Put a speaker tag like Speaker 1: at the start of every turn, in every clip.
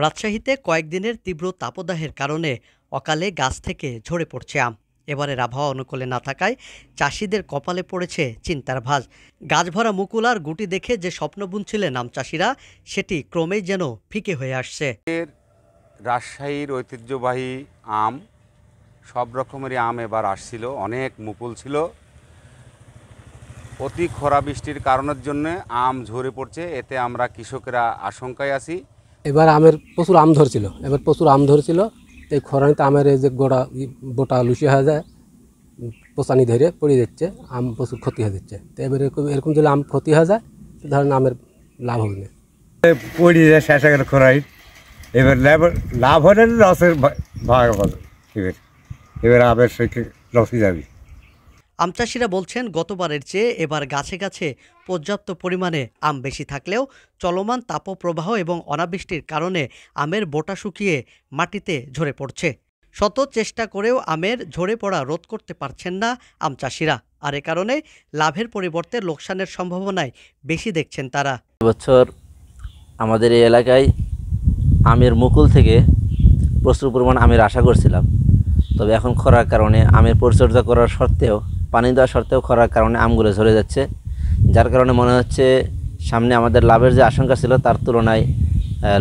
Speaker 1: রাজশাহীতে কয়েকদিনের তীব্র তাপদাহের কারণে অকালে গাছ থেকে ঝরে পড়ছে আম। এবারের আবহাওয়া অনুকূলে না থাকায় চাষিদের কপালে পড়েছে চিন্তার ভাঁজ। গাছ ভরা মুকুল আর গুটি দেখে যে স্বপ্ন বুনছিলেন আম চাষিরা, সেটি ক্রমেই যেন ফিকে হয়ে আসছে।
Speaker 2: রাজশাহীর ঐতিহ্যবাহী আম, সব রকমেরই আম এবার আসছিল, অনেক মুকুল ছিল। অতি খরা বৃষ্টির কারণের জন্য আম ঝরে পড়ছে, এতে আমরা কৃষকেরা আশঙ্কায় আছি।
Speaker 3: এবার আমের প্রচুর আম ধরছিল, এই খরানিতে আমের এই যে বোটা লুসি হয়ে যায়, পোচানি ধরে পড়ে যাচ্ছে, আম প্রচুর ক্ষতি হয়ে যাচ্ছে। তো এবার এরকম যদি আম ক্ষতি হয়ে যায়, ধরেন আমের লাভ হবে না,
Speaker 4: পড়ে যায় শেষ আগের খরাই। এবার লাভ হলে লসের ভাগ হবে, এবার আমের সঙ্গে লসই যাবে।
Speaker 1: আম চাষিরা বলছেন, গতবারের চেয়ে এবার গাছে গাছে পর্যাপ্ত পরিমাণে আম বেশি থাকলেও চলমান তাপপ্রবাহ এবং অনাবৃষ্টির কারণে আমের বোটা শুকিয়ে মাটিতে ঝরে পড়ছে। শত চেষ্টা করেও আমের ঝরে পড়া রোধ করতে পারছেন না আম চাষিরা, আর এ কারণে লাভের পরিবর্তে লোকসানের সম্ভাবনায় বেশি দেখছেন তারা।
Speaker 5: এবছর আমাদের এই এলাকায় আমের মুকুল থেকে প্রচুর পরিমাণ আমের আশা করছিলাম, তবে এখন খরার কারণে আমের পরিচর্যা করার সত্ত্বেও, পানি দেওয়ার সত্ত্বেও খরার কারণে আমগুলো ঝরে যাচ্ছে, যার কারণে মনে হচ্ছে সামনে আমাদের লাভের যে আশঙ্কা ছিল তার তুলনায়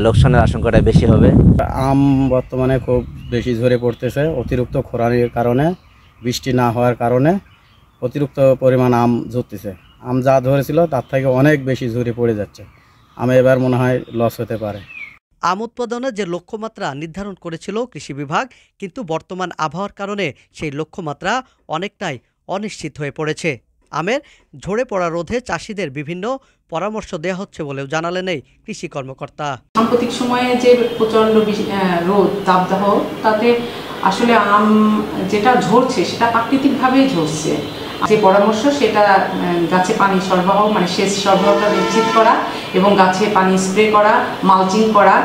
Speaker 5: লোকসানের আশঙ্কাটা বেশি হবে।
Speaker 6: আম বর্তমানে খুব বেশি ঝরে পড়তেছে, অতিরিক্ত খরার কারণে, বৃষ্টি না হওয়ার কারণে অতিরিক্ত পরিমাণ আম ঝরতেছে। আম যা ধরেছিল তার থেকে অনেক বেশি ঝরে পড়ে যাচ্ছে। আমি এবার মনে হয় লস হতে পারে।
Speaker 1: আম উৎপাদনে যে লক্ষ্যমাত্রা নির্ধারণ করেছিল কৃষি বিভাগ, কিন্তু বর্তমান আবহাওয়ার কারণে সেই লক্ষ্যমাত্রা অনেকটাই অনিশ্চিত হয়ে পড়েছে। আমের ঝরে পড়া রোধে চাষিদের বিভিন্ন পরামর্শ দেওয়া হচ্ছে বলেও জানালেন এই কৃষি কর্মকর্তা।
Speaker 7: সাম্প্রতিক সময়ে যে প্রচণ্ড রোদ তাপদাহ, তাতে আসলে আম যেটা ঝরছে সেটা প্রাকৃতিকভাবেই ঝরছে। যে পরামর্শ সেটা গাছে পানি সরবরাহ, মানে সেচ সরবরাহটা নিশ্চিত করা এবং গাছে পানি স্প্রে করা, মালচিং করা।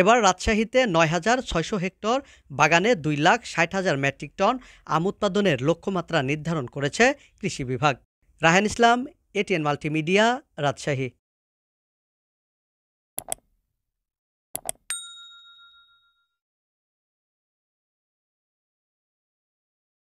Speaker 1: এবার রাজশাহীতে ৯,৬০০ হেক্টর বাগানে ২,৬০,০০০ মেট্রিক টন আম উৎপাদনের লক্ষ্যমাত্রা নির্ধারণ করেছে কৃষি বিভাগ। রায়হান ইসলাম, এটিএন মাল্টিমিডিয়া, রাজশাহী।